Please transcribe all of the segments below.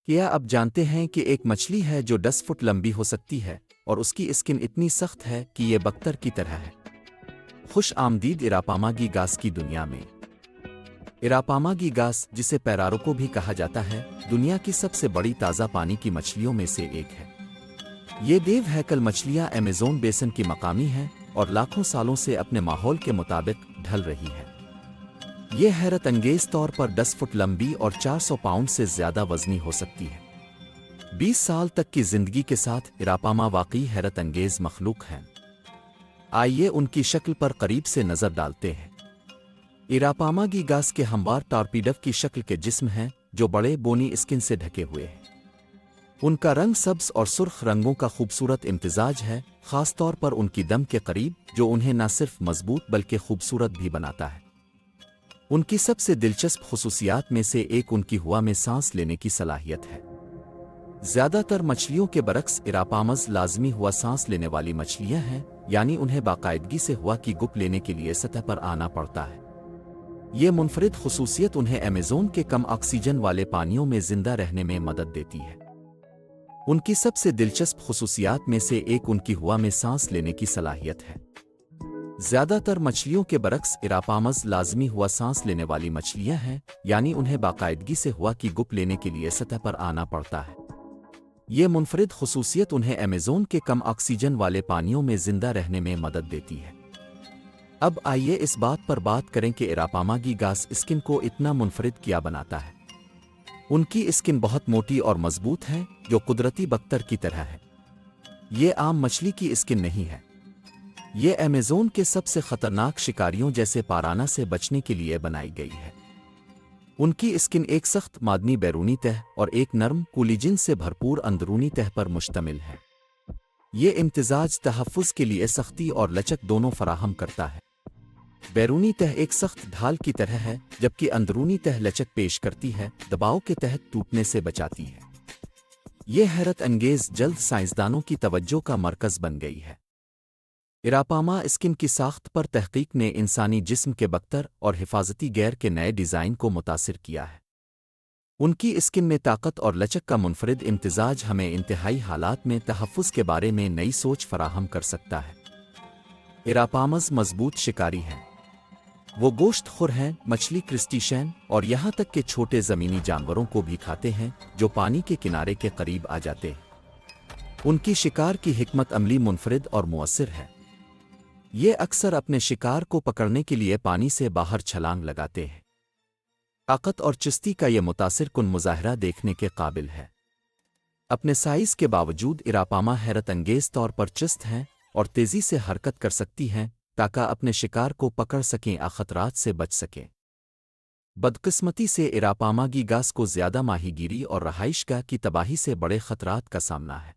کیا اب جانتے ہیں کہ ایک مچھلی ہے جو 10 فٹ لمبی ہو سکتی ہے اور اس کی اسکن اتنی سخت ہے کہ یہ بکتر کی طرح ہے۔ خوش آمدید اراپاماگی گاس کی دنیا میں۔ اراپاماگی گاس، جسے پیراروکو بھی کہا جاتا ہے، دنیا کی سب سے بڑی تازہ پانی کی مچھلیوں میں سے ایک ہے۔ یہ دیو ہیکل مچھلیاں ایمیزون بیسن کی مقامی ہیں اور لاکھوں سالوں سے اپنے ماحول کے مطابق ڈھل رہی ہے۔ یہ حیرت انگیز طور پر 10 فٹ لمبی اور 400 پاؤنڈ سے زیادہ وزنی ہو سکتی ہے۔ 20 سال تک کی زندگی کے ساتھ اراپاما واقعی حیرت انگیز مخلوق ہیں۔ آئیے ان کی شکل پر قریب سے نظر ڈالتے ہیں۔ اراپاماگی گاس کے ہموار ٹارپیڈو کی شکل کے جسم ہیں جو بڑے بونی اسکن سے ڈھکے ہوئے ہیں۔ ان کا رنگ سبز اور سرخ رنگوں کا خوبصورت امتزاج ہے، خاص طور پر ان کی دم کے قریب، جو انہیں نہ صرف مضبوط بلکہ خوبصورت بھی بناتا ہے۔ ان کی سب سے دلچسپ خصوصیات میں سے ایک ان کی ہوا میں سانس لینے کی صلاحیت ہے۔ زیادہ تر مچھلیوں کے برعکس اراپامز لازمی ہوا سانس لینے والی مچھلیاں ہیں، یعنی انہیں باقاعدگی سے ہوا کی گپ لینے کے لیے سطح پر آنا پڑتا ہے۔ یہ منفرد خصوصیت انہیں ایمیزون کے کم آکسیجن والے پانیوں میں زندہ رہنے میں مدد دیتی ہے۔ ان کی سب سے دلچسپ خصوصیات میں سے ایک ان کی ہوا میں سانس لینے کی صلاحیت ہے۔ زیادہ تر مچھلیوں کے برعکس اراپامز لازمی ہوا سانس لینے والی مچھلیاں ہیں، یعنی انہیں باقاعدگی سے ہوا کی گپ لینے کے لیے سطح پر آنا پڑتا ہے۔ یہ منفرد خصوصیت انہیں ایمیزون کے کم آکسیجن والے پانیوں میں زندہ رہنے میں مدد دیتی ہے۔ اب آئیے اس بات پر بات کریں کہ اراپاماگی گاس اسکن کو اتنا منفرد کیا بناتا ہے۔ ان کی اسکن بہت موٹی اور مضبوط ہے، جو قدرتی بکتر کی طرح ہے۔ یہ عام مچھلی کی اسکن نہیں ہے۔ یہ ایمیزون کے سب سے خطرناک شکاریوں جیسے پارانا سے بچنے کے لیے بنائی گئی ہے۔ ان کی اسکن ایک سخت معدنی بیرونی تہہ اور ایک نرم کولیجن سے بھرپور اندرونی تہہ پر مشتمل ہے۔ یہ امتزاج تحفظ کے لیے سختی اور لچک دونوں فراہم کرتا ہے۔ بیرونی تہہ ایک سخت ڈھال کی طرح ہے، جبکہ اندرونی تہہ لچک پیش کرتی ہے، دباؤ کے تحت ٹوٹنے سے بچاتی ہے۔ یہ حیرت انگیز جلد سائنسدانوں کی توجہ کا مرکز بن گئی ہے۔ اراپاما اسکن کی ساخت پر تحقیق نے انسانی جسم کے بکتر اور حفاظتی گیئر کے نئے ڈیزائن کو متاثر کیا ہے۔ ان کی اسکن میں طاقت اور لچک کا منفرد امتزاج ہمیں انتہائی حالات میں تحفظ کے بارے میں نئی سوچ فراہم کر سکتا ہے۔ اراپامز مضبوط شکاری ہیں۔ وہ گوشت خور ہیں، مچھلی کرسٹیشین اور یہاں تک کہ چھوٹے زمینی جانوروں کو بھی کھاتے ہیں جو پانی کے کنارے کے قریب آ جاتے ہیں۔ ان کی شکار کی حکمت عملی منفرد اور مؤثر ہے۔ یہ اکثر اپنے شکار کو پکڑنے کے لیے پانی سے باہر چھلانگ لگاتے ہیں۔ طاقت اور چستی کا یہ متاثر کن مظاہرہ دیکھنے کے قابل ہے۔ اپنے سائز کے باوجود اراپاما حیرت انگیز طور پر چست ہیں اور تیزی سے حرکت کر سکتی ہیں تاکہ اپنے شکار کو پکڑ سکیں اور خطرات سے بچ سکیں۔ بدقسمتی سے اراپاماگی گاس کو زیادہ ماہی گیری اور رہائش گاہ کی تباہی سے بڑے خطرات کا سامنا ہے۔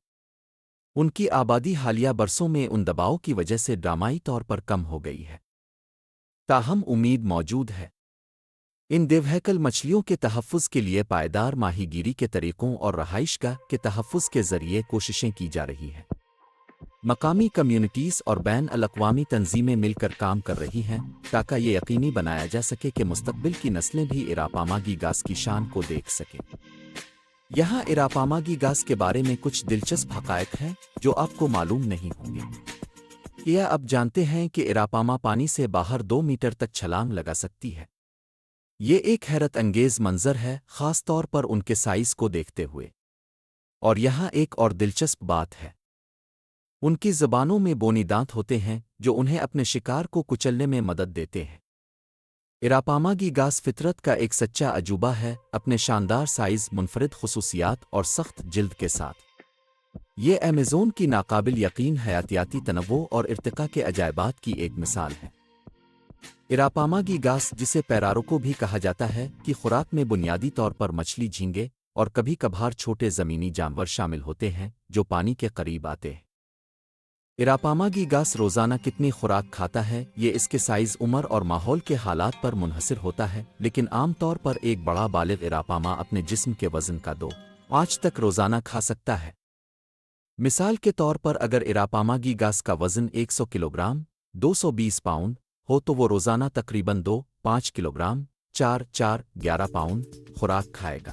ان کی آبادی حالیہ برسوں میں ان دباؤ کی وجہ سے ڈرامائی طور پر کم ہو گئی ہے۔ تاہم امید موجود ہے۔ ان دیوہیکل مچھلیوں کے تحفظ کے لیے پائیدار ماہی گیری کے طریقوں اور رہائش گاہ کے تحفظ کے ذریعے کوششیں کی جا رہی ہیں۔ مقامی کمیونٹیز اور بین الاقوامی تنظیمیں مل کر کام کر رہی ہیں تاکہ یہ یقینی بنایا جا سکے کہ مستقبل کی نسلیں بھی اراپاماگی گاس کی شان کو دیکھ سکیں۔ یہاں اراپاماگی گاس کے بارے میں کچھ دلچسپ حقائق ہیں جو آپ کو معلوم نہیں ہوں گے۔ کیا اب جانتے ہیں کہ اراپاما پانی سے باہر 2 میٹر تک چھلانگ لگا سکتی ہے؟ یہ ایک حیرت انگیز منظر ہے، خاص طور پر ان کے سائز کو دیکھتے ہوئے۔ اور یہاں ایک اور دلچسپ بات ہے۔ ان کی زبانوں میں بونی دانت ہوتے ہیں جو انہیں اپنے شکار کو کچلنے میں مدد دیتے ہیں۔ اراپاماگی گاس فطرت کا ایک سچا عجوبہ ہے، اپنے شاندار سائز، منفرد خصوصیات اور سخت جلد کے ساتھ۔ یہ ایمیزون کی ناقابل یقین حیاتیاتی تنوع اور ارتقاء کے عجائبات کی ایک مثال ہے۔ اراپاماگی گاس، جسے پیراروکو بھی کہا جاتا ہے، کی خوراک میں بنیادی طور پر مچھلی، جھینگے اور کبھی کبھار چھوٹے زمینی جانور شامل ہوتے ہیں جو پانی کے قریب آتے ہیں۔ اراپاماگی گاس روزانہ کتنی خوراک کھاتا ہے یہ اس کے سائز، عمر اور ماحول کے حالات پر منحصر ہوتا ہے، لیکن عام طور پر ایک بڑا بالغ اراپاما اپنے جسم کے وزن کا 2 تک روزانہ کھا سکتا ہے۔ مثال کے طور پر اگر اراپاماگی گاس کا وزن 100 کلوگرام 220 پاؤنڈ ہو تو وہ روزانہ تقریباً 2.5 کلوگرام 4.11 پاؤنڈ خوراک کھائے گا۔